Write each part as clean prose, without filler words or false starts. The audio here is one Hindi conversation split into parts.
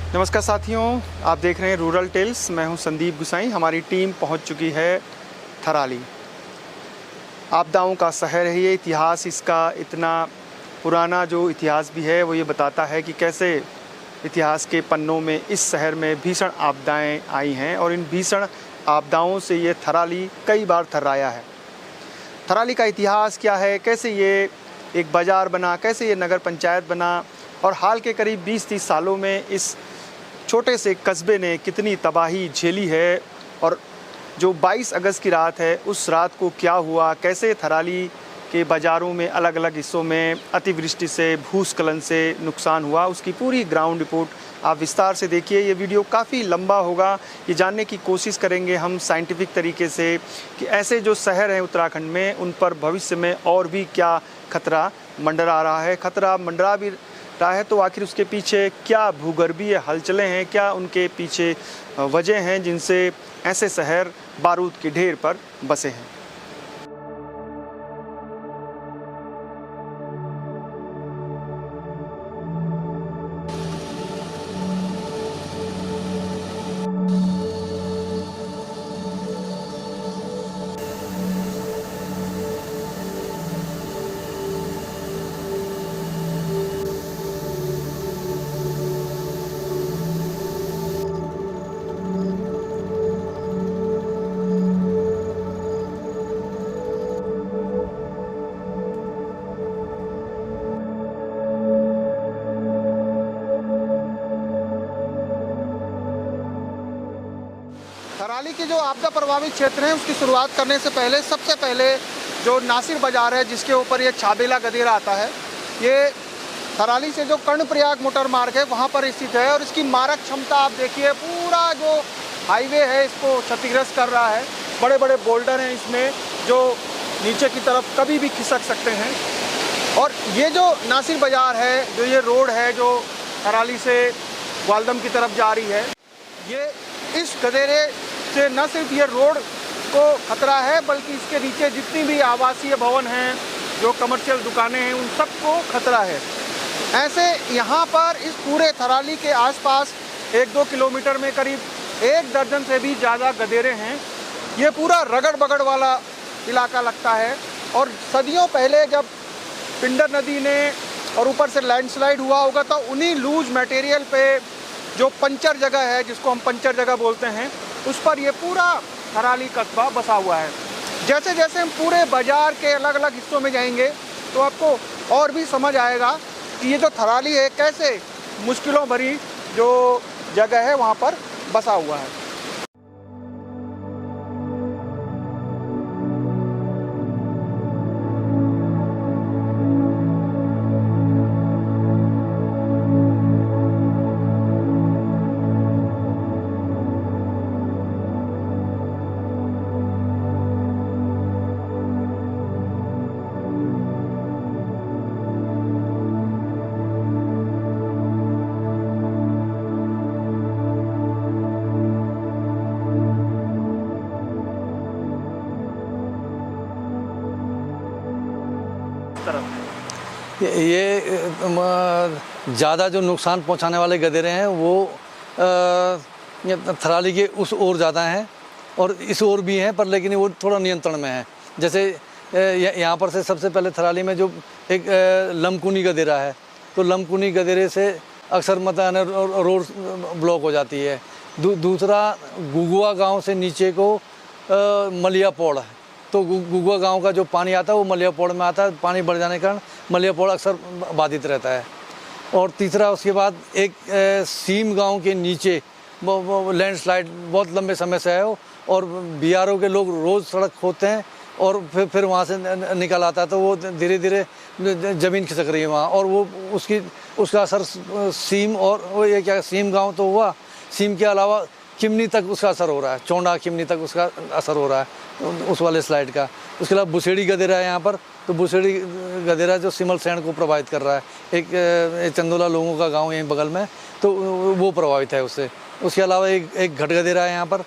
नमस्कार साथियों, आप देख रहे हैं रूरल टेल्स। मैं हूं संदीप गुसाई। हमारी टीम पहुंच चुकी है थराली। आपदाओं का शहर है ये। इतिहास इसका इतना पुराना जो इतिहास भी है वो ये बताता है कि कैसे इतिहास के पन्नों में इस शहर में भीषण आपदाएं आई हैं और इन भीषण आपदाओं से ये थराली कई बार थर्राया है। थराली का इतिहास क्या है, कैसे ये एक बाज़ार बना, कैसे ये नगर पंचायत बना और हाल के करीब 20-30 सालों में इस छोटे से कस्बे ने कितनी तबाही झेली है और जो 22 अगस्त की रात है उस रात को क्या हुआ, कैसे थराली के बाज़ारों में अलग अलग हिस्सों में अतिवृष्टि से, भूस्खलन से नुकसान हुआ, उसकी पूरी ग्राउंड रिपोर्ट आप विस्तार से देखिए। ये वीडियो काफ़ी लंबा होगा। ये जानने की कोशिश करेंगे हम साइंटिफिक तरीके से कि ऐसे जो शहर हैं उत्तराखंड में उन पर भविष्य में और भी क्या खतरा मंडरा रहा है। खतरा मंडरा भी रहा है तो आखिर उसके पीछे क्या भूगर्भीय हलचलें हैं, क्या उनके पीछे वजह हैं जिनसे ऐसे शहर बारूद के ढेर पर बसे हैं। थराली के जो आपदा प्रभावित क्षेत्र हैं उसकी शुरुआत करने से पहले सबसे पहले जो नासिर बाज़ार है जिसके ऊपर ये छाबेला गदेरा आता है, ये थराली से जो कर्णप्रयाग मोटर मार्ग है वहाँ पर स्थित है और इसकी मारक क्षमता आप देखिए। पूरा जो हाईवे है इसको क्षतिग्रस्त कर रहा है। बड़े बड़े बोल्डर हैं इसमें जो नीचे की तरफ कभी भी खिसक सकते हैं। और ये जो नासिर बाज़ार है, जो ये रोड है जो थराली से ग्वालदम की तरफ जा रही है, ये इस गदेरे से न सिर्फ ये रोड को खतरा है बल्कि इसके नीचे जितनी भी आवासीय भवन हैं, जो कमर्शियल दुकानें हैं, उन सबको खतरा है। ऐसे यहाँ पर इस पूरे थराली के आसपास 1-2 किलोमीटर में करीब 1 दर्जन से भी ज़्यादा गदेरे हैं। ये पूरा रगड़ बगड़ वाला इलाका लगता है और सदियों पहले जब पिंडर नदी ने और ऊपर से लैंडस्लाइड हुआ होगा तो उन्हीं लूज मटेरियल पे जो पंचर जगह है, जिसको हम पंचर जगह बोलते हैं, उस पर ये पूरा थराली कस्बा बसा हुआ है। जैसे जैसे हम पूरे बाज़ार के अलग अलग हिस्सों में जाएंगे तो आपको और भी समझ आएगा कि ये जो थराली है कैसे मुश्किलों भरी जो जगह है वहाँ पर बसा हुआ है। ये ज़्यादा जो नुकसान पहुंचाने वाले गदेरे हैं वो थराली के उस ओर ज़्यादा हैं और इस ओर भी हैं, पर लेकिन वो थोड़ा नियंत्रण में है। जैसे यहाँ पर से सबसे पहले थराली में जो एक लमकुनी गदेरा है, तो लमकुनी गदेरे से अक्सर मतलब रोड ब्लॉक हो जाती है। दूसरा गुगुआ गांव से नीचे को मलिया पौड़ है, तो गुगुआ गांव का जो पानी आता है वो मलिया पौड़ में आता है। पानी बढ़ जाने के कारण मलिया पौड़ अक्सर बाधित रहता है। और तीसरा उसके बाद एक सीम गांव के नीचे लैंडस्लाइड बहुत लंबे समय से है और बीआरओ के लोग रोज़ सड़क खोदते हैं और फिर वहाँ से निकल आता है, तो वो धीरे धीरे ज़मीन खिसक रही है वहाँ। और वो उसका असर सीम और वो ये क्या सीम गाँव तो हुआ, सीम के अलावा चिमनी तक उसका असर हो रहा है, चौंडा चिमनी तक उसका असर हो रहा है उस वाले स्लाइड का। उसके अलावा बुसेड़ी गदेरा है यहाँ पर, तो बुसेड़ी गदेरा जो सिमल सैंड को प्रभावित कर रहा है। एक चंदोला लोगों का गांव यहीं बगल में, तो वो प्रभावित है उससे। उसके अलावा एक घट गदेरा है यहाँ पर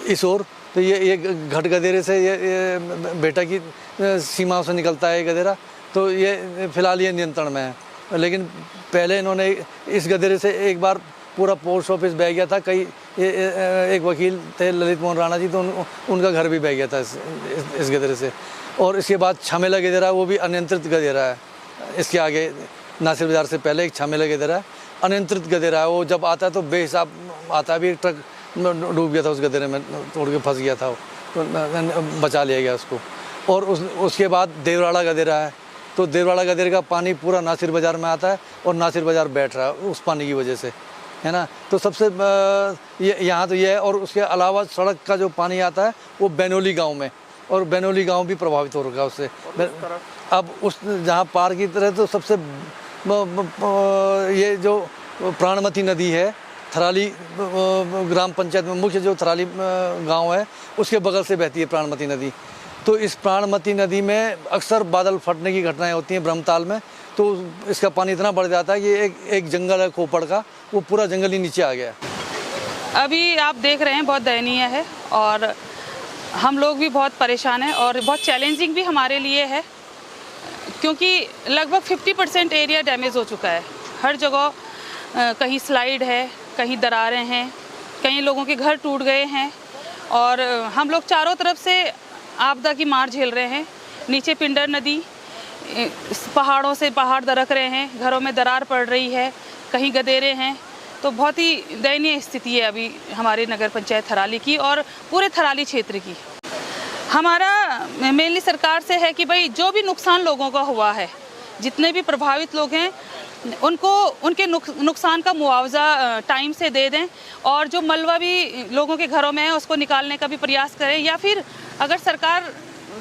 इस ओर, तो ये घट गदेरे से ये बेटा की सीमा से निकलता है ये गदेरा, तो ये फिलहाल ये नियंत्रण में है। लेकिन पहले इन्होंने इस गदेरे से एक बार पूरा पोस्ट ऑफिस बह गया था। कई एक वकील थे ललित मोहन राणा जी, तो उनका घर भी बह गया था इस गदेरे से। और इसके बाद छामेला गदेरा, वो भी अनियंत्रित गदेरा है। इसके आगे नासिर बाज़ार से पहले एक छामेला गदेरा है, अनियंत्रित गदेरा है। वो जब आता है तो बेहिसाब आता है। भी एक ट्रक डूब गया था उस गदेरे में, तोड़ के फंस गया था वो, तो बचा लिया गया उसको। और उसके बाद देवराड़ा गदेरा है, तो देवराड़ा गदेरे का पानी पूरा नासिर बाज़ार में आता है और नासिर बाज़ार बैठ रहा है उस पानी की वजह से, है ना। तो सबसे यहाँ तो ये है। और उसके अलावा सड़क का जो पानी आता है वो बैनोली गांव में, और बैनोली गांव भी प्रभावित हो रखा है उससे। अब उस जहाँ पार की तरह तो सबसे ये जो प्राणमती नदी है, थराली ग्राम पंचायत में मुख्य जो थराली गांव है उसके बगल से बहती है प्राणमती नदी। तो इस प्राणमती नदी में अक्सर बादल फटने की घटनाएं होती हैं ब्रह्मताल में। तो इसका पानी इतना बढ़ जाता है कि एक जंगल है कोपड़ का, वो पूरा जंगल ही नीचे आ गया। अभी आप देख रहे हैं बहुत दयनीय है, और हम लोग भी बहुत परेशान हैं, और बहुत चैलेंजिंग भी हमारे लिए है, क्योंकि लगभग 50% एरिया डैमेज हो चुका है। हर जगह कहीं स्लाइड है, कहीं दरारें हैं, कई लोगों के घर टूट गए हैं, और हम लोग चारों तरफ से आपदा की मार झेल रहे हैं। नीचे पिंडर नदी, पहाड़ों से पहाड़ दरक रहे हैं, घरों में दरार पड़ रही है, कहीं गदेरे हैं। तो बहुत ही दयनीय स्थिति है अभी हमारे नगर पंचायत थराली की और पूरे थराली क्षेत्र की। हमारा मेनली सरकार से है कि भाई जो भी नुकसान लोगों का हुआ है, जितने भी प्रभावित लोग हैं, उनको उनके नुकसान का मुआवजा टाइम से दे दें, और जो मलबा भी लोगों के घरों में है उसको निकालने का भी प्रयास करें, या फिर अगर सरकार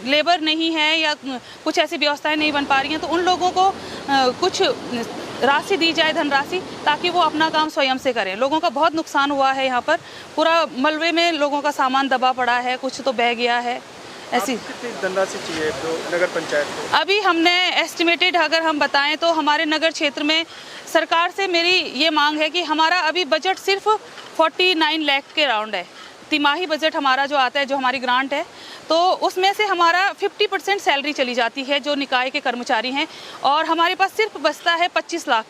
लेबर नहीं है या कुछ ऐसी व्यवस्थाएं नहीं बन पा रही हैं तो उन लोगों को कुछ राशि दी जाए, धनराशि, ताकि वो अपना काम स्वयं से करें। लोगों का बहुत नुकसान हुआ है यहाँ पर, पूरा मलबे में लोगों का सामान दबा पड़ा है, कुछ तो बह गया है। ऐसी कितनी धनराशि चाहिए तो नगर पंचायत को? अभी हमने एस्टिमेटेड अगर हम बताएं तो हमारे नगर क्षेत्र में सरकार से मेरी ये मांग है कि हमारा अभी बजट सिर्फ 49 लाख के राउंड है। तिमाही बजट हमारा जो आता है, जो हमारी ग्रांट है, तो उसमें से हमारा 50% सैलरी चली जाती है जो निकाय के कर्मचारी हैं, और हमारे पास सिर्फ बचता है 25 लाख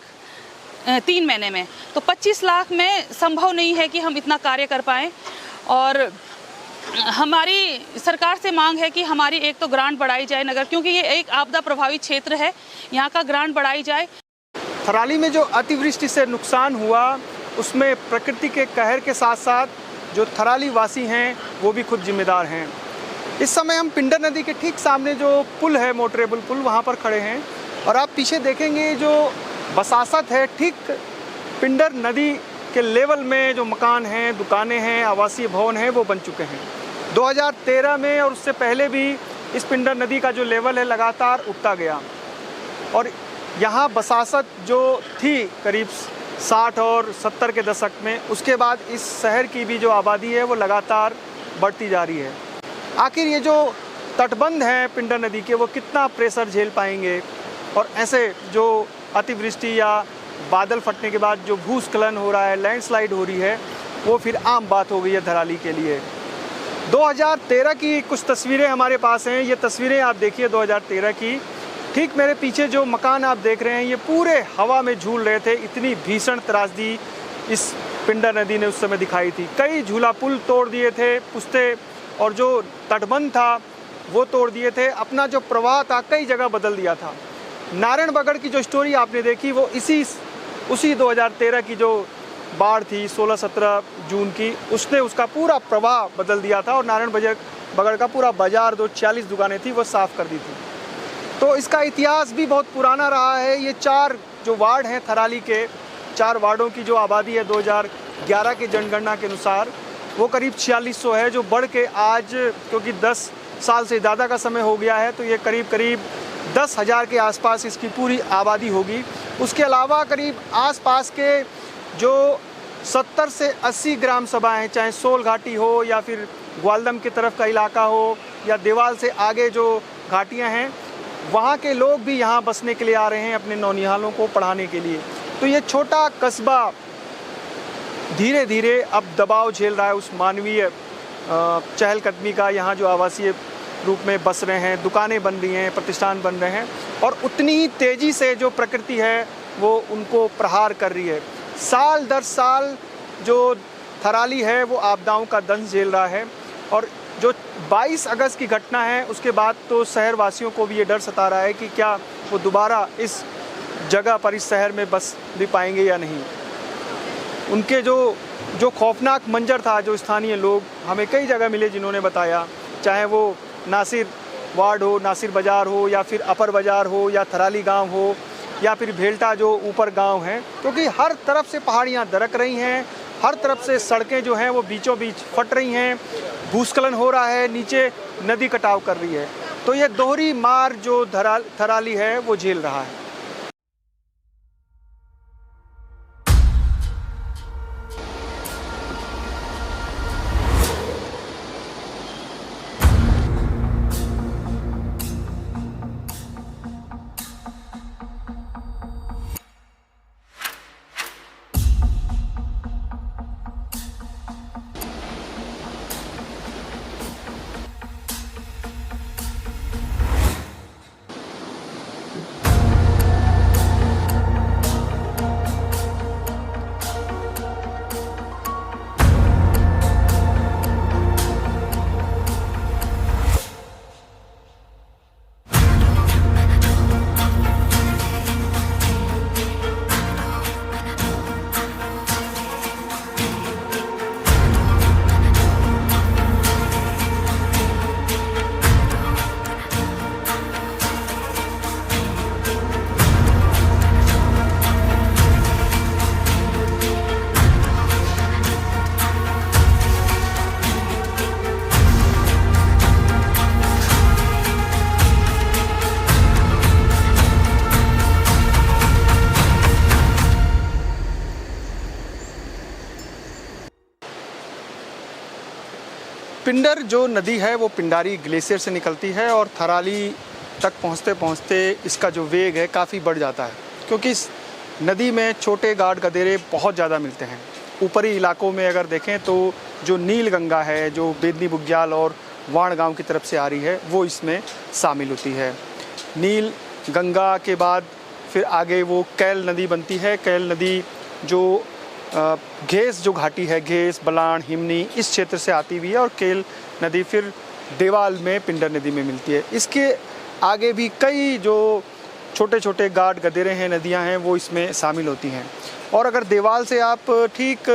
3 महीने में। तो 25 लाख में संभव नहीं है कि हम इतना कार्य कर पाएँ, और हमारी सरकार से मांग है कि हमारी एक तो ग्रांट बढ़ाई जाए नगर, क्योंकि ये एक आपदा प्रभावित क्षेत्र है, यहाँ का ग्रांट बढ़ाई जाए। थराली में जो अतिवृष्टि से नुकसान हुआ उसमें प्रकृति के कहर के साथ साथ जो थराली वासी हैं वो भी खुद जिम्मेदार हैं। इस समय हम पिंडर नदी के ठीक सामने जो पुल है, मोटरेबल पुल, वहाँ पर खड़े हैं, और आप पीछे देखेंगे जो बसासत है, ठीक पिंडर नदी के लेवल में जो मकान हैं, दुकानें हैं, आवासीय भवन हैं, वो बन चुके हैं। 2013 में और उससे पहले भी इस पिंडर नदी का जो लेवल है लगातार उठता गया, और यहाँ बसासत जो थी करीब 60 और 70 के दशक में, उसके बाद इस शहर की भी जो आबादी है वो लगातार बढ़ती जा रही है। आखिर ये जो तटबंध हैं पिंडर नदी के, वो कितना प्रेशर झेल पाएंगे, और ऐसे जो अतिवृष्टि या बादल फटने के बाद जो भूस्खलन हो रहा है, लैंडस्लाइड हो रही है, वो फिर आम बात हो गई है थराली के लिए। 2013 की कुछ तस्वीरें हमारे पास हैं। ये तस्वीरें आप देखिए 2013 की। ठीक मेरे पीछे जो मकान आप देख रहे हैं ये पूरे हवा में झूल रहे थे। इतनी भीषण त्रासदी इस पिंडर नदी ने उस समय दिखाई थी। कई झूला पुल तोड़ दिए थे पुश्ते, और जो तटबंध था वो तोड़ दिए थे। अपना जो प्रवाह था कई जगह बदल दिया था। नारायण बगड़ की जो स्टोरी आपने देखी वो उसी 2013 की जो बाढ़ थी 16-17 जून की, उसने उसका पूरा प्रवाह बदल दिया था, और नारायण बगड़ का पूरा बाजार, जो 40 दुकानें थी, वो साफ़ कर दी थी। तो इसका इतिहास भी बहुत पुराना रहा है। ये 4 जो वार्ड हैं थराली के, 4 वार्डों की जो आबादी है 2011 की जनगणना के अनुसार वो करीब 4600 है, जो बढ़ के आज, क्योंकि 10 साल से ज़्यादा का समय हो गया है, तो ये करीब 10,000 के आसपास इसकी पूरी आबादी होगी। उसके अलावा करीब आसपास के जो 70 से 80 ग्राम सभाएँ हैं, चाहे सोल घाटी हो या फिर ग्वालदम की तरफ का इलाका हो या देवाल से आगे जो घाटियाँ हैं, वहाँ के लोग भी यहाँ बसने के लिए आ रहे हैं अपने नौनिहालों को पढ़ाने के लिए। तो ये छोटा कस्बा धीरे धीरे अब दबाव झेल रहा है उस मानवीय चहलकदमी का। यहाँ जो आवासीय रूप में बस रहे हैं, दुकानें बन रही हैं, प्रतिष्ठान बन रहे हैं, और उतनी ही तेज़ी से जो प्रकृति है वो उनको प्रहार कर रही है। साल दर साल जो थराली है वो आपदाओं का दंश झेल रहा है। और जो 22 अगस्त की घटना है उसके बाद तो शहरवासियों को भी ये डर सता रहा है कि क्या वो दोबारा इस जगह पर, इस शहर में बस भी पाएंगे या नहीं। उनके जो खौफनाक मंजर था, जो स्थानीय लोग हमें कई जगह मिले जिन्होंने बताया, चाहे वो नासिर वार्ड हो, नासिर बाज़ार हो, या फिर अपर बाज़ार हो, या थराली गांव हो, या फिर भेल्टा जो ऊपर गांव है, क्योंकि हर तरफ से पहाड़ियां दरक रही हैं, हर तरफ से सड़कें जो हैं वो बीचों बीच फट रही हैं, भूस्खलन हो रहा है, नीचे नदी कटाव कर रही है। तो ये दोहरी मार जो थराली है वो झेल रहा है। पिंडर जो नदी है वो पिंडारी ग्लेशियर से निकलती है और थराली तक पहुंचते पहुंचते इसका जो वेग है काफ़ी बढ़ जाता है, क्योंकि इस नदी में छोटे गाड गदेरे बहुत ज़्यादा मिलते हैं। ऊपरी इलाकों में अगर देखें तो जो नील गंगा है, जो बेदनी बुग्याल और वाण गांव की तरफ से आ रही है, वो इसमें शामिल होती है। नील गंगा के बाद फिर आगे वो कैल नदी बनती है। कैल नदी जो घेस जो घाटी है, घेस, बलान, हिमनी, इस क्षेत्र से आती हुई है, और केल नदी फिर देवाल में पिंडर नदी में मिलती है। इसके आगे भी कई जो छोटे छोटे गाड गदेरे हैं, नदियां हैं, वो इसमें शामिल होती हैं। और अगर देवाल से आप ठीक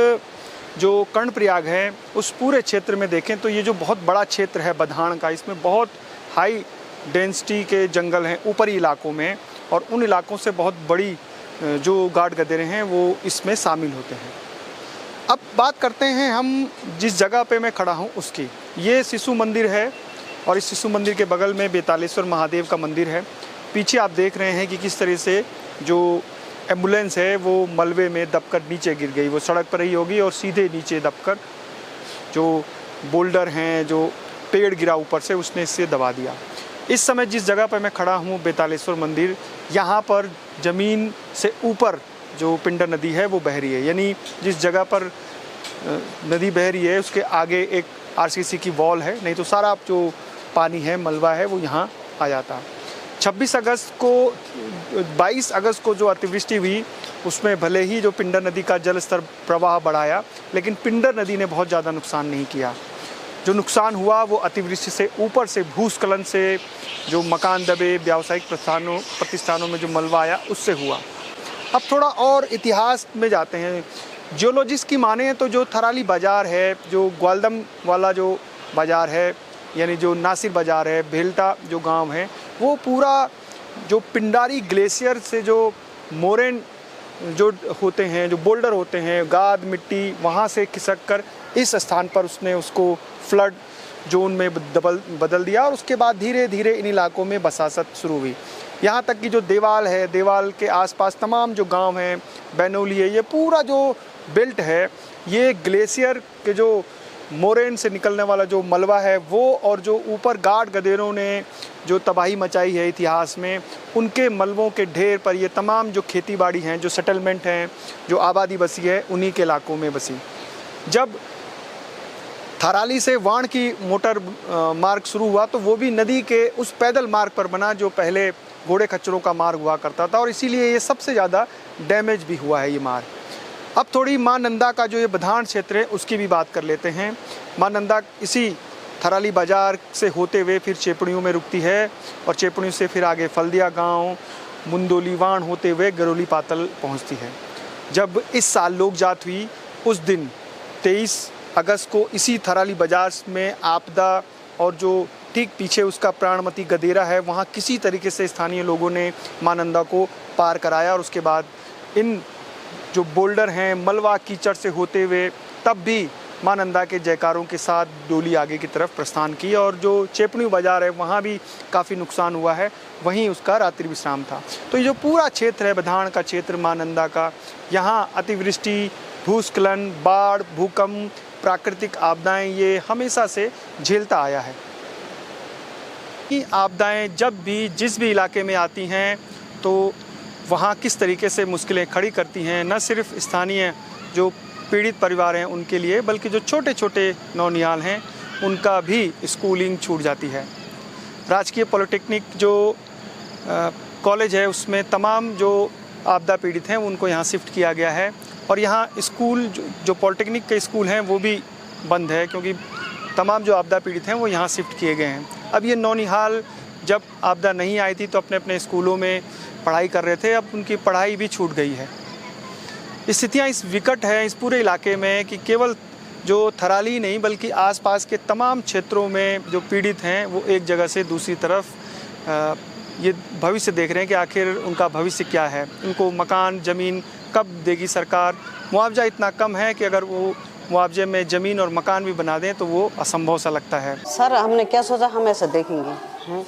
जो कर्णप्रयाग है उस पूरे क्षेत्र में देखें तो ये जो बहुत बड़ा क्षेत्र है बधान का, इसमें बहुत हाई डेंसिटी के जंगल हैं ऊपरी इलाकों में, और उन इलाकों से बहुत बड़ी जो गाड गदेरे हैं वो इसमें शामिल होते हैं। अब बात करते हैं हम जिस जगह पे मैं खड़ा हूँ उसकी। ये शिशु मंदिर है और इस शिशु मंदिर के बगल में बेतालेश्वर महादेव का मंदिर है। पीछे आप देख रहे हैं कि किस तरह से जो एम्बुलेंस है वो मलबे में दबकर नीचे गिर गई। वो सड़क पर ही होगी और सीधे नीचे दबकर जो बोल्डर हैं, जो पेड़ गिरा ऊपर से, उसने इससे दबा दिया। इस समय जिस जगह पर मैं खड़ा हूँ बेतालेश्वर मंदिर, यहाँ पर ज़मीन से ऊपर जो पिंडर नदी है वो बह रही है। यानी जिस जगह पर नदी बह रही है उसके आगे एक आरसीसी की वॉल है, नहीं तो सारा जो पानी है, मलबा है, वो यहाँ आ जाता। 22 अगस्त को जो अतिवृष्टि हुई उसमें भले ही जो पिंडर नदी का जल स्तर प्रवाह बढ़ाया, लेकिन पिंडर नदी ने बहुत ज़्यादा नुकसान नहीं किया। जो नुकसान हुआ वो अतिवृष्टि से, ऊपर से भूस्खलन से, जो मकान दबे, व्यावसायिक प्रतिष्ठानों में जो मलबा आया, उससे हुआ। अब थोड़ा और इतिहास में जाते हैं। जियोलॉजिस्ट की माने तो जो थराली बाज़ार है, जो ग्वालदम वाला जो बाज़ार है, यानी जो नासिर बाज़ार है, भेल्टा जो गांव है, वो पूरा जो पिंडारी ग्लेशियर से जो मोरेन जो होते हैं, जो बोल्डर होते हैं, गाद मिट्टी, वहाँ से खिसक कर इस स्थान पर उसने उसको फ्लड जोन में बदल दिया, और उसके बाद धीरे धीरे इन इलाकों में बसासत शुरू हुई। यहाँ तक कि जो देवाल है, देवाल के आसपास तमाम जो गांव हैं, बैनोली है, ये पूरा जो बेल्ट है, ये ग्लेशियर के जो मोरेन से निकलने वाला जो मलबा है वो, और जो ऊपर गाड गदेरों ने जो तबाही मचाई है इतिहास में, उनके मलबों के ढेर पर ये तमाम जो खेती बाड़ी हैं, जो सेटलमेंट हैं, जो आबादी बसी है, उन्हीं के इलाकों में बसी। जब थराली से वाण की मोटर मार्ग शुरू हुआ तो वो भी नदी के उस पैदल मार्ग पर बना जो पहले घोड़े खच्चरों का मार्ग हुआ करता था, और इसीलिए ये सबसे ज़्यादा डैमेज भी हुआ है ये मार्ग। अब थोड़ी माँ नंदा का जो ये बधान क्षेत्र है उसकी भी बात कर लेते हैं। माँ नंदा इसी थराली बाज़ार से होते हुए फिर चेपड़ियों में रुकती है और चेपड़ियों से फिर आगे फल्दिया गांव, मुंदोलीवाण होते हुए गरोली पातल पहुंचती है। जब इस साल लोक जात हुई उस दिन 23 अगस्त को इसी थराली बाज़ार में आपदा और जो ठीक पीछे उसका प्राणमती गदेरा है वहाँ किसी तरीके से स्थानीय लोगों ने माँ नंदा को पार कराया और उसके बाद इन जो बोल्डर हैं मलबा कीचड़ से होते हुए तब भी माँ नंदा के जयकारों के साथ डोली आगे की तरफ प्रस्थान की और जो चेपणी बाज़ार है वहाँ भी काफ़ी नुकसान हुआ है, वहीं उसका रात्रि विश्राम था। तो ये जो पूरा क्षेत्र है बधान का क्षेत्र माँ नंदा का, यहाँ अतिवृष्टि, भूस्खलन, बाढ़, भूकंप, प्राकृतिक आपदाएं ये हमेशा से झेलता आया है। ये आपदाएं जब भी जिस भी इलाके में आती हैं तो वहाँ किस तरीके से मुश्किलें खड़ी करती हैं, न सिर्फ स्थानीय जो पीड़ित परिवार हैं उनके लिए बल्कि जो छोटे छोटे नौनिहाल हैं उनका भी स्कूलिंग छूट जाती है। राजकीय पॉलिटेक्निक जो कॉलेज है उसमें तमाम जो आपदा पीड़ित हैं उनको यहाँ शिफ्ट किया गया है और यहाँ स्कूल जो पॉलिटेक्निक के स्कूल हैं वो भी बंद है क्योंकि तमाम जो आपदा पीड़ित हैं वो यहाँ शिफ्ट किए गए हैं। अब ये नौनिहाल जब आपदा नहीं आई थी तो अपने अपने स्कूलों में पढ़ाई कर रहे थे, अब उनकी पढ़ाई भी छूट गई है। स्थितियाँ इस विकट है इस पूरे इलाके में कि केवल जो थराली नहीं बल्कि आसपास के तमाम क्षेत्रों में जो पीड़ित हैं वो एक जगह से दूसरी तरफ ये भविष्य देख रहे हैं कि आखिर उनका भविष्य क्या है, उनको मकान ज़मीन कब देगी सरकार। मुआवजा इतना कम है कि अगर वो मुआवजे में ज़मीन और मकान भी बना दें तो वो असंभव सा लगता है। सर हमने क्या सोचा हम ऐसा देखेंगे हैं,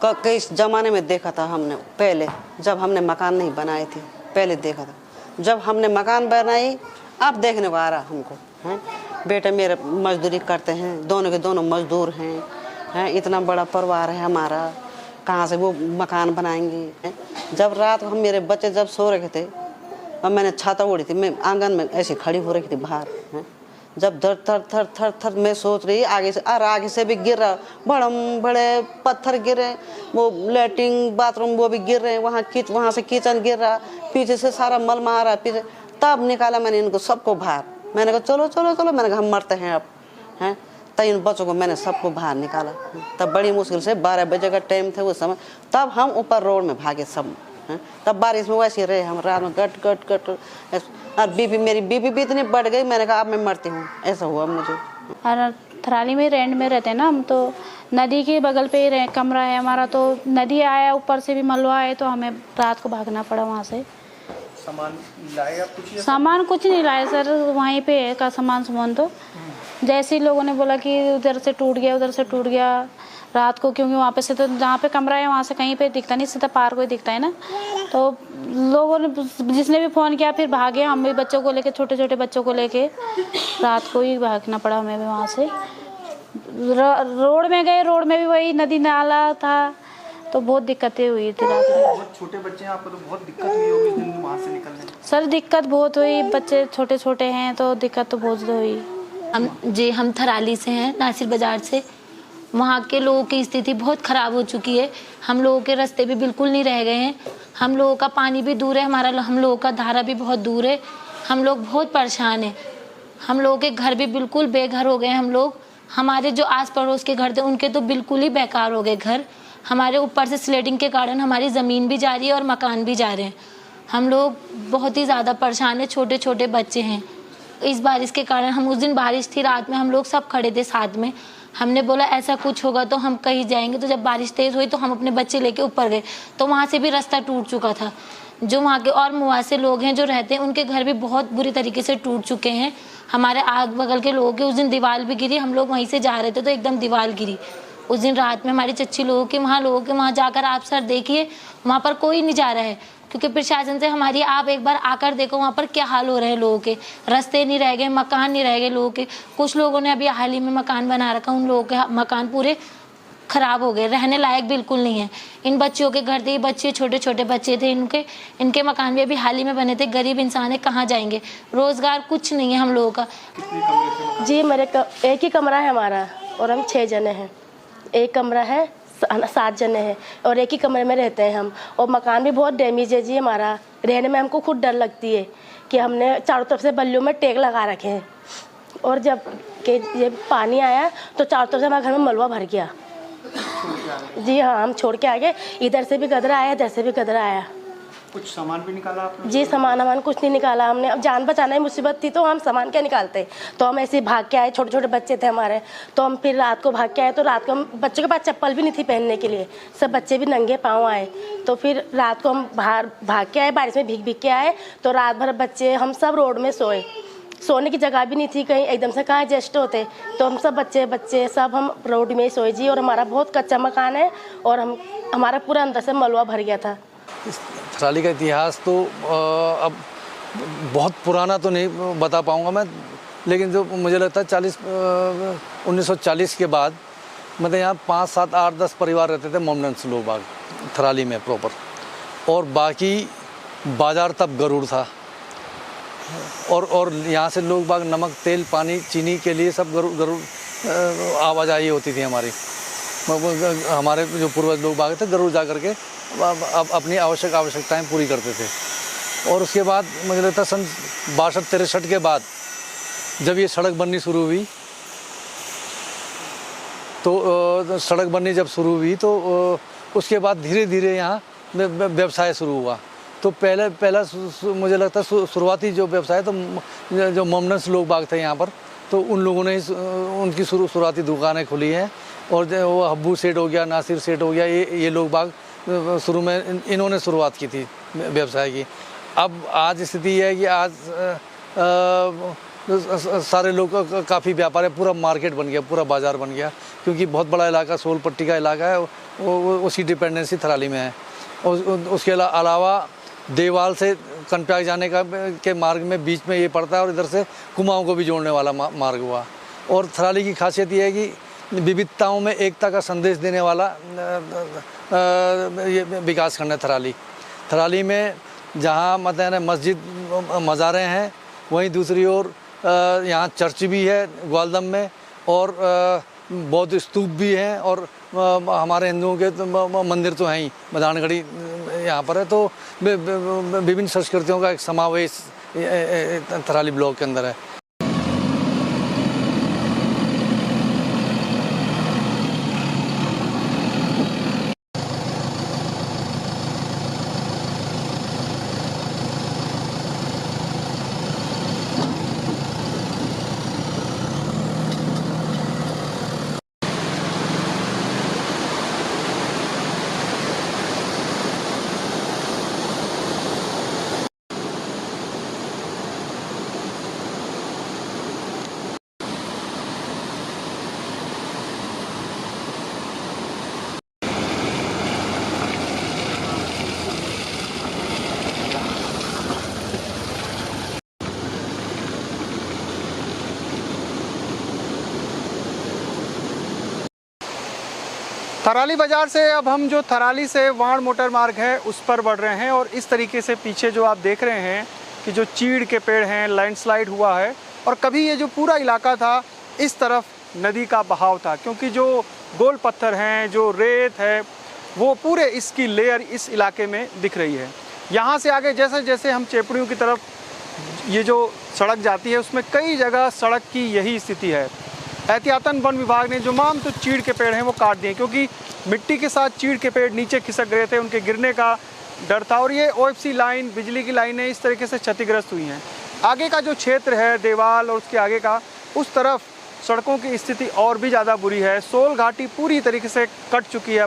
कई ज़माने में देखा था हमने, पहले जब हमने मकान नहीं बनाए थे पहले देखा था, जब हमने मकान बनाई अब देखने को आ रहा हमको हैं। बेटे मेरे मजदूरी करते हैं, दोनों के दोनों मजदूर हैं, इतना बड़ा परिवार है हमारा, कहाँ से वो मकान बनाएंगे। जब रात को हम मेरे बच्चे जब सो रहे थे और मैंने छाता ओढ़ी थी, मैं आंगन में ऐसे खड़ी हो रही थी बाहर हैं, जब दर थर थर थर थर मैं सोच रही आगे से और आगे से भी गिर रहा, बड़े पत्थर गिरे, वो लैट्रिन बाथरूम वो भी गिर रहे हैं, वहाँ से किचन गिर रहा, पीछे से सारा मल मार रहा पीछे। तब निकाला मैंने इनको सबको बाहर, मैंने कहा चलो चलो चलो, मैंने कहा हम मरते हैं अब हैं। तब इन बच्चों को मैंने सबको बाहर निकाला। तब बड़ी मुश्किल से 12 बजे का टाइम था उस समय, तब हम ऊपर रोड में भागे सब हैं। तब बारिश में वैसे रहे हम, रात में गट गट गट और मेरी बीबी भी इतनी बढ़ गई, मैंने कहा अब मैं मरती हूँ, ऐसा हुआ मुझे। और थराली में रेंट में रहते हैं ना हम, तो नदी के बगल पे ही कमरा है हमारा, तो नदी आया ऊपर से भी मलबा आए तो हमें रात को भागना पड़ा वहाँ से। सामान लाए आप कुछ? सामान कुछ नहीं लाए सर, वहीं पे है का सामान तो जैसे ही लोगों ने बोला कि उधर से टूट गया रात को, क्योंकि वहाँ पे से तो जहाँ पे कमरा है वहाँ से कहीं पे दिखता नहीं, सीधा पार को ही दिखता है ना। तो लोगों ने जिसने भी फ़ोन किया फिर भागे, हम भी बच्चों को लेके, छोटे छोटे बच्चों को लेके रात को ही भागना पड़ा हमें भी वहाँ से। रोड में गए, रोड में भी वही नदी नाला था, तो बहुत दिक्कतें हुई थी रात में। बहुत छोटे बच्चे हैं, आपको तो बहुत दिक्कत हुई होगी इस दिन वहाँ से निकलने? सर दिक्कत बहुत हुई, बच्चे छोटे छोटे हैं तो दिक्कत तो बहुत हुई। हम थराली से हैं, नासिर बाज़ार से। वहाँ के लोगों की स्थिति बहुत ख़राब हो चुकी है, हम लोगों के रास्ते भी बिल्कुल नहीं रह गए हैं, हम लोगों का पानी भी दूर है, हम लोगों का धारा भी बहुत दूर है, हम लोग बहुत परेशान हैं। हम लोगों के घर भी बिल्कुल बेघर हो गए हम लोग, हमारे जो आस पड़ोस के घर थे उनके तो बिल्कुल ही बेकार हो गए घर। हमारे ऊपर से स्लेटिंग के कारण हमारी ज़मीन भी जा रही है और मकान भी जा रहे हैं। हम लोग बहुत ही ज़्यादा परेशान हैं, छोटे छोटे बच्चे हैं। इस बारिश के कारण हम, उस दिन बारिश थी रात में, हम लोग सब खड़े थे साथ में, हमने बोला ऐसा कुछ होगा तो हम कहीं जाएंगे। तो जब बारिश तेज़ हुई तो हम अपने बच्चे लेके ऊपर गए, तो वहाँ से भी रास्ता टूट चुका था। जो वहाँ के और मुआसे लोग हैं जो रहते हैं उनके घर भी बहुत बुरी तरीके से टूट चुके हैं। हमारे आग बगल के लोगों के उस दिन दीवार भी गिरी, हम लोग वहीं से जा रहे थे तो एकदम दीवार गिरी उस दिन रात में। हमारी चच्ची लोगों के वहाँ जाकर आप सर देखिए, वहाँ पर कोई नहीं जा रहा है, क्योंकि प्रशासन से हमारी, आप एक बार आकर देखो वहाँ पर क्या हाल हो रहे हैं लोगों के, रास्ते नहीं रह गए, मकान नहीं रह गए लोगों के। कुछ लोगों ने अभी हाल ही में मकान बना रखा, उन लोगों के मकान पूरे ख़राब हो गए, रहने लायक बिल्कुल नहीं है। इन बच्चियों के घर थे, बच्चे छोटे छोटे बच्चे थे, इनके मकान भी अभी हाल ही में बने थे। गरीब इंसान है, कहाँ जाएंगे, रोज़गार कुछ नहीं है हम लोगों का। जी एक ही कमरा है हमारा और हम 6 जने हैं, एक कमरा है 7 जने हैं और एक ही कमरे में रहते हैं हम। और मकान भी बहुत डैमेज है जी हमारा, रहने में हमको खुद डर लगती है कि हमने चारों तरफ से बल्लियों में टेक लगा रखे हैं, और जब के ये पानी आया तो चारों तरफ से हमारे घर में मलबा भर गया। जी हाँ, हम छोड़ के आ गए। इधर से भी गदरा आया, इधर से भी गदरा आया। कुछ सामान भी निकाला आपने? जी, सामान कुछ नहीं निकाला हमने। अब जान बचाना ही मुसीबत थी तो हम सामान क्या निकालते। तो हम ऐसे ही भाग के आए, छोटे छोटे बच्चे थे हमारे, तो हम फिर रात को भाग के आए। तो रात को हम, बच्चों के पास चप्पल भी नहीं थी पहनने के लिए, सब बच्चे भी नंगे पाँव आए। तो फिर रात को हम बाहर भाग के आए, बारिश में भीग के आए। तो रात भर बच्चे हम सब रोड में सोए, सोने की जगह भी नहीं थी कहीं, एकदम से कहाँ एडजस्ट होते। तो हम सब बच्चे सब हम रोड में ही सोए जी। और हमारा बहुत कच्चा मकान है और हमारा पूरा अंदर से मलबा भर गया था। इस थराली का इतिहास तो अब बहुत पुराना तो नहीं बता पाऊँगा मैं, लेकिन जो मुझे लगता है 1940 के बाद मतलब यहाँ 5, 7, 8, 10 परिवार रहते थे मोमडन्स लोग बाग थराली में प्रॉपर, और बाकी बाज़ार तब गरुड़ था। और यहाँ से लोग बाग नमक, तेल, पानी, चीनी के लिए सब गरुड़ आवाजाही होती थी हमारी। हमारे जो पूर्वज लोग बाग थे गरुड़ जा करके अब अपनी आवश्यकताएं पूरी करते थे। और उसके बाद मुझे लगता है सन 62-63 के बाद जब ये सड़क बननी शुरू हुई तो सड़क बननी जब शुरू हुई तो उसके बाद धीरे धीरे यहाँ व्यवसाय शुरू हुआ। तो पहला मुझे लगता है शुरुआती जो व्यवसाय तो जो मोमडन्स लोग बाग थे यहाँ पर, तो उन लोगों ने उनकी शुरुआती दुकानें खुली हैं। और वो हब्बू सेठ हो गया, नासिर सेठ हो गया, ये लोग बाग शुरू में इन्होंने शुरुआत की थी व्यवसाय की। अब आज स्थिति यह है कि आज सारे लोग का काफ़ी व्यापार है, पूरा मार्केट बन गया, पूरा बाज़ार बन गया, क्योंकि बहुत बड़ा इलाका सोल पट्टी का इलाका है, वो उसी डिपेंडेंसी थराली में है। और उसके अलावा देवाल से कनप्याग जाने के मार्ग में बीच में ये पड़ता है और इधर से कुमाऊं को भी जोड़ने वाला मार्ग हुआ। और थराली की खासियत ये है कि विविधताओं में एकता का संदेश देने वाला ये विकास खंड है थराली में, जहाँ मतलब मस्जिद, मज़ारें हैं, वहीं दूसरी ओर यहाँ चर्च भी है ग्वालदम में, और बौद्ध स्तूप भी हैं, और हमारे हिंदुओं के तो मंदिर तो हैं ही, मदानगढ़ी यहाँ पर है। तो विभिन्न संस्कृतियों का एक समावेश थराली ब्लॉक के अंदर है। थराली बाज़ार से अब हम जो थराली से वाण मोटर मार्ग है उस पर बढ़ रहे हैं। और इस तरीके से पीछे जो आप देख रहे हैं कि जो चीड़ के पेड़ हैं, लैंडस्लाइड हुआ है, और कभी ये जो पूरा इलाका था इस तरफ नदी का बहाव था, क्योंकि जो गोल पत्थर हैं, जो रेत है, वो पूरे इसकी लेयर इस इलाके में दिख रही है। यहाँ से आगे जैसे जैसे हम चेपड़ियों की तरफ ये जो सड़क जाती है उसमें कई जगह सड़क की यही स्थिति है। एहतियातन वन विभाग ने जो तो चीड़ के पेड़ हैं वो काट दिए, क्योंकि मिट्टी के साथ चीड़ के पेड़ नीचे खिसक गए थे, उनके गिरने का डर था। और ये OFC लाइन, बिजली की लाइनें इस तरीके से क्षतिग्रस्त हुई हैं। आगे का जो क्षेत्र है देवाल और उसके आगे का, उस तरफ सड़कों की स्थिति और भी ज़्यादा बुरी है। सोल घाटी पूरी तरीके से कट चुकी है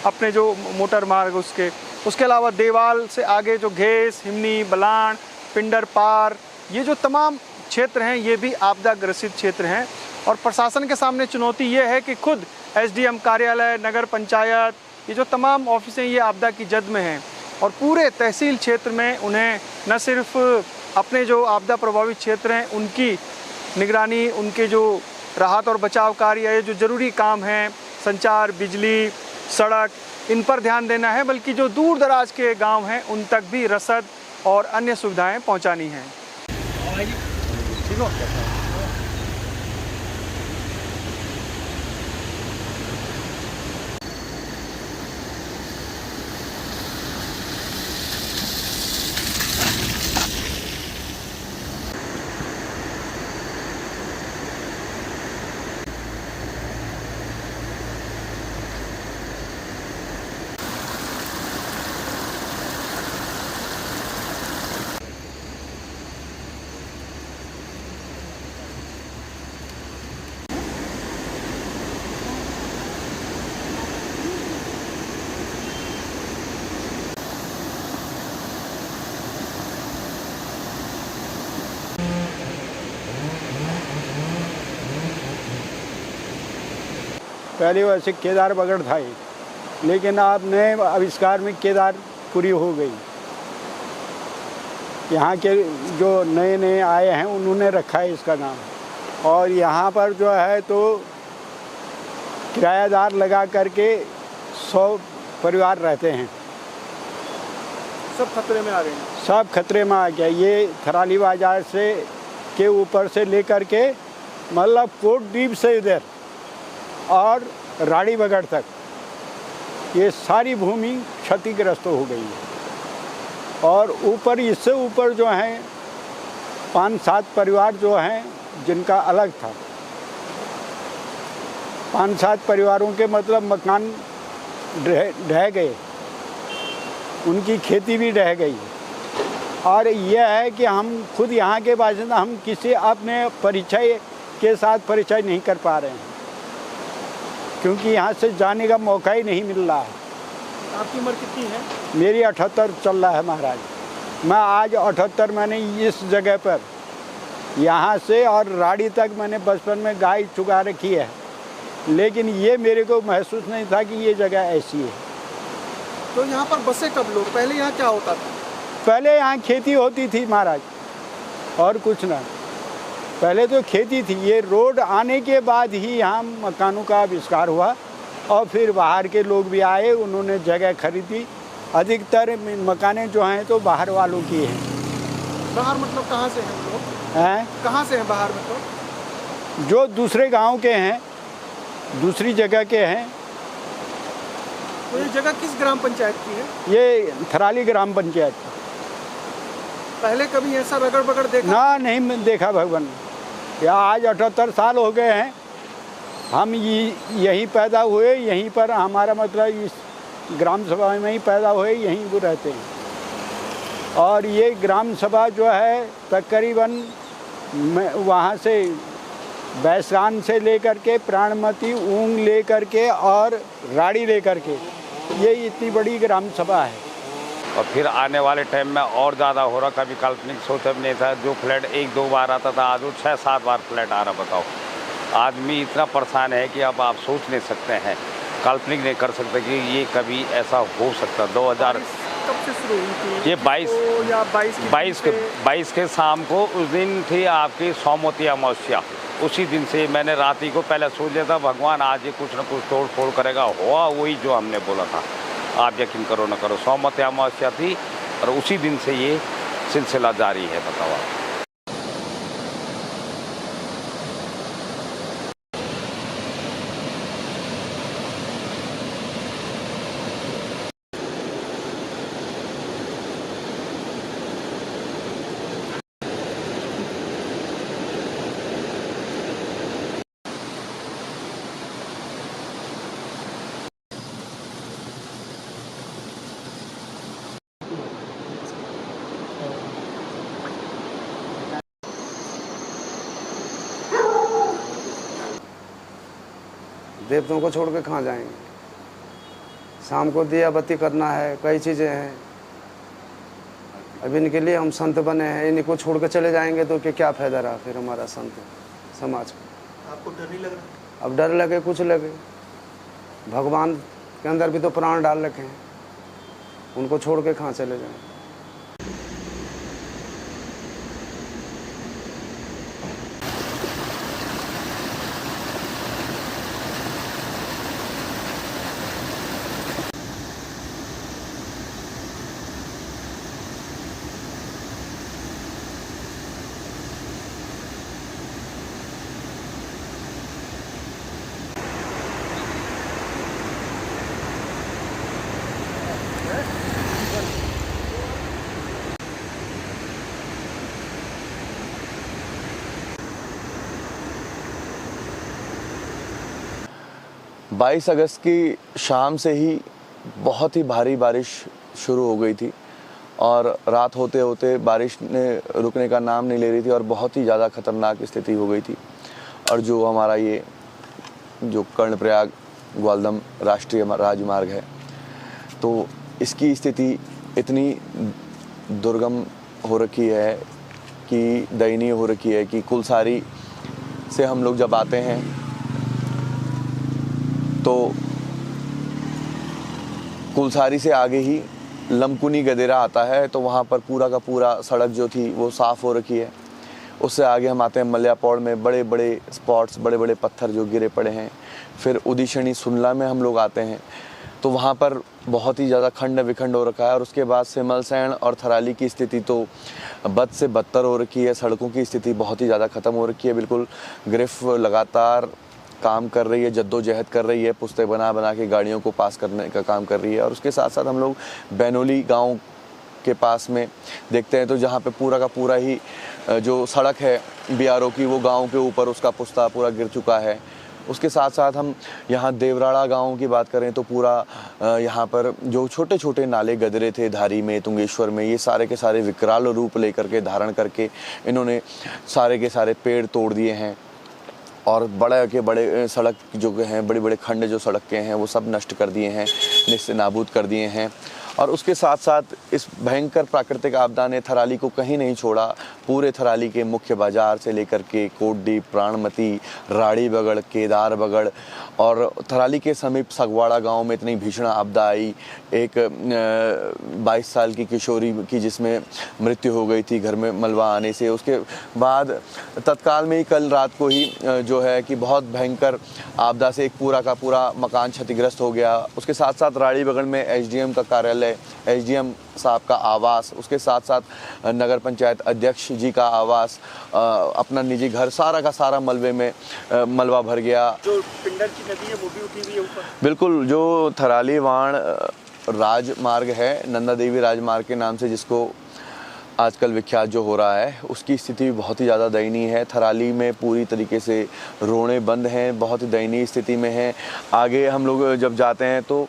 अपने जो मोटर मार्ग उसके अलावा देवाल से आगे जो घेस, हिमनी, बलान, पिंडर पार, ये जो तमाम क्षेत्र हैं ये भी आपदा ग्रसित क्षेत्र हैं। और प्रशासन के सामने चुनौती ये है कि खुद SDM कार्यालय, नगर पंचायत, ये जो तमाम ऑफिसें ये आपदा की जद में हैं, और पूरे तहसील क्षेत्र में उन्हें न सिर्फ अपने जो आपदा प्रभावित क्षेत्र हैं उनकी निगरानी, उनके जो राहत और बचाव कार्य, जो ज़रूरी काम हैं, संचार, बिजली, सड़क, इन पर ध्यान देना है, बल्कि जो दूर दराज के गांव हैं उन तक भी रसद और अन्य सुविधाएं पहुंचानी हैं। ठीक हो? पहले वैसे केदारगढ़ था एक, लेकिन अब नए आविष्कार में केदारपुरी हो गई। यहाँ के जो नए नए आए हैं उन्होंने रखा है इसका नाम। और यहाँ पर जो है तो किरायादार लगा करके 100 परिवार रहते हैं। सब खतरे में आ गए हैं। सब खतरे में आ गया। ये थराली बाजार से के ऊपर से लेकर के मतलब कोटडीप से इधर और राड़ी बगड़ तक ये सारी भूमि क्षतिग्रस्त हो गई है। और ऊपर इससे ऊपर जो हैं 5-7 परिवार जो हैं जिनका अलग था। 5-7 परिवारों के मतलब मकान ढह गए, उनकी खेती भी ढह गई। और यह है कि हम खुद यहाँ के बासिंदा, हम किसी अपने परिचय के साथ परिचय नहीं कर पा रहे हैं, क्योंकि यहाँ से जाने का मौका ही नहीं मिल रहा है। आपकी उम्र कितनी है? मेरी 78 चल रहा है महाराज। मैं आज 78 मैंने इस जगह पर यहाँ से और राड़ी तक मैंने बचपन में गाय चुगा रखी है, लेकिन ये मेरे को महसूस नहीं था कि ये जगह ऐसी है। तो यहाँ पर बसे कब लोग? पहले यहाँ क्या होता था? पहले यहाँ खेती होती थी महाराज, और कुछ ना। पहले तो खेती थी। ये रोड आने के बाद ही यहाँ मकानों का आविष्कार हुआ, और फिर बाहर के लोग भी आए, उन्होंने जगह खरीदी। अधिकतर मकानें जो हैं तो बाहर वालों की हैं। बाहर मतलब कहाँ से हैं लोग? हैं? कहाँ से हैं बाहर में? तो जो दूसरे गांव के हैं, दूसरी जगह के हैं। तो ये जगह किस ग्राम पंचायत की है? ये थराली ग्राम पंचायत। पहले कभी ऐसा रगड़ बगड़ देखा? ना, नहीं देखा भगवान। या आज 78 साल हो गए हैं। हम यहीं पैदा हुए, यहीं पर हमारा मतलब इस ग्राम सभा में ही पैदा हुए, यहीं वो रहते हैं। और ये ग्राम सभा जो है तकरीबन वहाँ से बैसान से लेकर के प्राणमती, ऊंग लेकर के और राड़ी लेकर के, ये इतनी बड़ी ग्राम सभा है। और फिर आने वाले टाइम में और ज़्यादा हो रहा। कभी काल्पनिक सोचा भी नहीं था। जो फ्लैट 1-2 बार आता था, आज वो 6-7 बार फ्लैट आ रहा। बताओ, आदमी इतना परेशान है कि अब आप सोच नहीं सकते हैं, काल्पनिक नहीं कर सकते कि ये कभी ऐसा हो सकता। 2000 कब से शुरू हुई थी? ये 22 के शाम को, उस दिन थी आपकी सोमवती अमावस्या। उसी दिन से मैंने रात ही को पहले सोच लिया था, भगवान आज ये कुछ ना कुछ तोड़ फोड़ करेगा। हुआ वही जो हमने बोला था। आप यकीन करो ना करो, सोमवती अमावस्या थी और उसी दिन से ये सिलसिला जारी है। बताओ आप। देवताओं को छोड़ के कहाँ जाएंगे? शाम को दिया बत्ती करना है, कई चीज़ें हैं। अब इनके लिए हम संत बने हैं, इनको छोड़ के चले जाएंगे तो क्या फ़ायदा रहा फिर हमारा संत समाज को? आपको डर नहीं लग रहा? अब डर लगे कुछ लगे, भगवान के अंदर भी तो प्राण डाल रखे हैं, उनको छोड़ के कहाँ चले जाएं? बाईस अगस्त की शाम से ही बहुत ही भारी बारिश शुरू हो गई थी और रात होते होते बारिश ने रुकने का नाम नहीं ले रही थी और बहुत ही ज़्यादा ख़तरनाक स्थिति हो गई थी। और जो हमारा ये जो कर्णप्रयाग ग्वालदम राष्ट्रीय राजमार्ग है, तो इसकी स्थिति इतनी दुर्गम हो रखी है कि दयनीय हो रखी है कि कुलसारी से हम लोग जब आते हैं तो कुलसारी से आगे ही लमकुनी गदेरा आता है, तो वहाँ पर पूरा का पूरा सड़क जो थी वो साफ़ हो रखी है। उससे आगे हम आते हैं मल्यापौड़ में, बड़े बड़े स्पॉट्स, बड़े बड़े पत्थर जो गिरे पड़े हैं। फिर उदिशनी सुनला में हम लोग आते हैं, तो वहाँ पर बहुत ही ज़्यादा खंड विखंड हो रखा है। और उसके बाद सिमलसैंण और थराली की स्थिति तो बद से बदतर हो रखी है। सड़कों की स्थिति बहुत ही ज़्यादा ख़त्म हो रखी है। बिल्कुल गिरफ्त लगातार काम कर रही है, जद्दोजहद कर रही है, पुस्ते बना बना के गाड़ियों को पास करने का काम कर रही है। और उसके साथ साथ हम लोग बैनोली गांव के पास में देखते हैं, तो जहां पे पूरा का पूरा ही जो सड़क है BRO की, वो गांव के ऊपर उसका पुस्ता पूरा गिर चुका है। उसके साथ साथ हम यहाँ देवराड़ा गांव की बात करें तो पूरा यहाँ पर जो छोटे छोटे नाले गदरे थे धारी में, तुंगेश्वर में, ये सारे के सारे विकराल रूप लेकर के धारण करके इन्होंने सारे के सारे पेड़ तोड़ दिए हैं। और बड़े के बड़े सड़क जो हैं, बड़े बड़े खंड जो सड़क के हैं, वो सब नष्ट कर दिए हैं, निस्ते नाबूद कर दिए हैं। और उसके साथ साथ इस भयंकर प्राकृतिक आपदा ने थराली को कहीं नहीं छोड़ा। पूरे थराली के मुख्य बाजार से लेकर के कोटडी, प्राणमती, राड़ी बगड़, केदार बगड़ और थराली के समीप सगवाड़ा गांव में इतनी भीषण आपदा आई। एक 22 साल की किशोरी की जिसमें मृत्यु हो गई थी घर में मलबा आने से। उसके बाद तत्काल में ही कल रात को ही जो है कि बहुत भयंकर आपदा से एक पूरा का पूरा मकान क्षतिग्रस्त हो गया। उसके साथ साथ राड़ी बगड़ में SDM का कार्यालय, SDM साहब का आवास, उसके साथ साथ नगर पंचायत अध्यक्ष जी का आवास, अपना निजी घर, सारा का सारा मलबे में मलबा भर गया। जो पिंडर की नदी है वो भी उठी हुई है ऊपर। बिल्कुल, जो थराली वाण राजमार्ग है, नंदा देवी राजमार्ग के नाम से जिसको आजकल विख्यात जो हो रहा है, उसकी स्थिति बहुत ही ज़्यादा दयनीय है। थराली में पूरी तरीके से रोड़े बंद हैं, बहुत ही दयनीय स्थिति में हैं। आगे हम लोग जब जाते हैं तो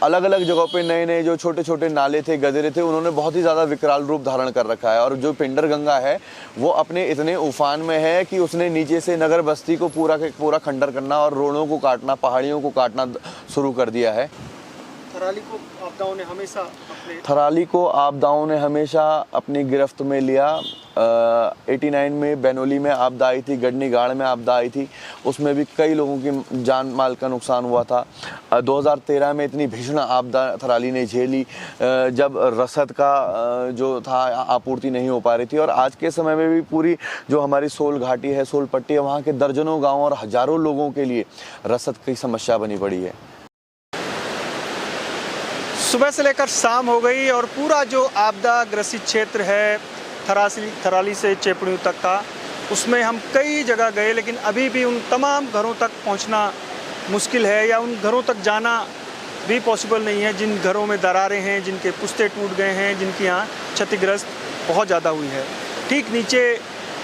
अलग अलग जगहों पे नए नए जो छोटे छोटे नाले थे, गदेरे थे, उन्होंने बहुत ही ज़्यादा विकराल रूप धारण कर रखा है। और जो पिंडर गंगा है वो अपने इतने उफान में है कि उसने नीचे से नगर बस्ती को पूरा खंडर करना और रोड़ों को काटना, पहाड़ियों को काटना शुरू कर दिया है। थराली को आपदाओं ने हमेशा अपनी गिरफ्त में लिया। 89 में बैनोली में आपदा आई थी, गढ़नी गाड़ में आपदा आई थी, उसमें भी कई लोगों की जान माल का नुकसान हुआ था। 2013 में इतनी भीषण आपदा थराली ने झेली जब रसद का जो था आपूर्ति नहीं हो पा रही थी। और आज के समय में भी पूरी जो हमारी सोल घाटी है, सोल पट्टी है, वहाँ के दर्जनों गाँव और हजारों लोगों के लिए रसद की समस्या बनी पड़ी है। सुबह से लेकर शाम हो गई और पूरा जो आपदा ग्रसित क्षेत्र है थराली से चेपड़ू तक का, उसमें हम कई जगह गए, लेकिन अभी भी उन तमाम घरों तक पहुंचना मुश्किल है या उन घरों तक जाना भी पॉसिबल नहीं है जिन घरों में दरारें हैं, जिनके पुस्ते टूट गए हैं, जिनकी यहाँ क्षतिग्रस्त बहुत ज़्यादा हुई है। ठीक नीचे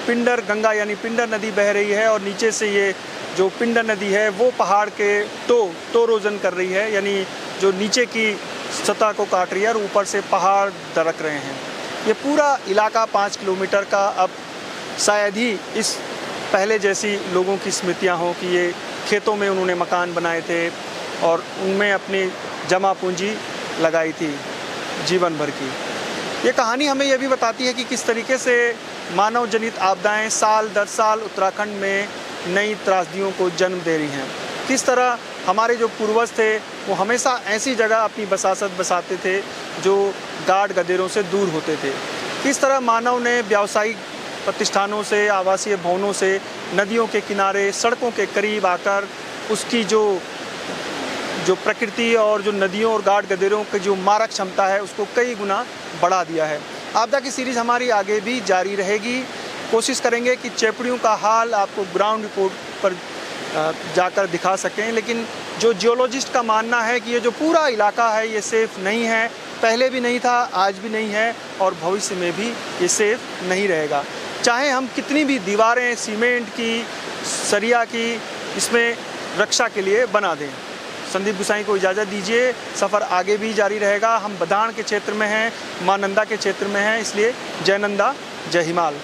पिंडर गंगा यानी पिंडर नदी बह रही है और नीचे से ये जो पिंडर नदी है वो पहाड़ के टोरोजन कर रही है, यानी जो नीचे की सतह को काट रही है और ऊपर से पहाड़ दरक रहे हैं। ये पूरा इलाका 5 किलोमीटर का अब शायद ही इस पहले जैसी लोगों की स्मृतियां हों कि ये खेतों में उन्होंने मकान बनाए थे और उनमें अपनी जमा पूंजी लगाई थी जीवन भर की। ये कहानी हमें यह भी बताती है कि किस तरीके से मानव जनित आपदाएं साल दर साल उत्तराखंड में नई त्रासदियों को जन्म दे रही हैं। किस तरह हमारे जो पूर्वज थे वो हमेशा ऐसी जगह अपनी बसात बसाते थे जो गाढ़ गदेरों से दूर होते थे। किस तरह मानव ने व्यावसायिक प्रतिष्ठानों से, आवासीय भवनों से, नदियों के किनारे, सड़कों के करीब आकर उसकी जो प्रकृति और जो नदियों और गाढ़ गदेरों की जो मारक क्षमता है उसको कई गुना बढ़ा दिया है। आपदा की सीरीज़ हमारी आगे भी जारी रहेगी। कोशिश करेंगे कि चेपड़ियों का हाल आपको ग्राउंड रिपोर्ट पर जाकर दिखा सकें, लेकिन जो जियोलॉजिस्ट का मानना है कि ये जो पूरा इलाका है ये सेफ़ नहीं है, पहले भी नहीं था, आज भी नहीं है और भविष्य में भी ये सेफ़ नहीं रहेगा। चाहे हम कितनी भी दीवारें सीमेंट की, सरिया की इसमें रक्षा के लिए बना दें। संदीप गुसाई को इजाज़त दीजिए। सफ़र आगे भी जारी रहेगा। हम बदाण के क्षेत्र में हैं, मां नंदा के क्षेत्र में हैं, इसलिए जय नंदा जय हिमाल।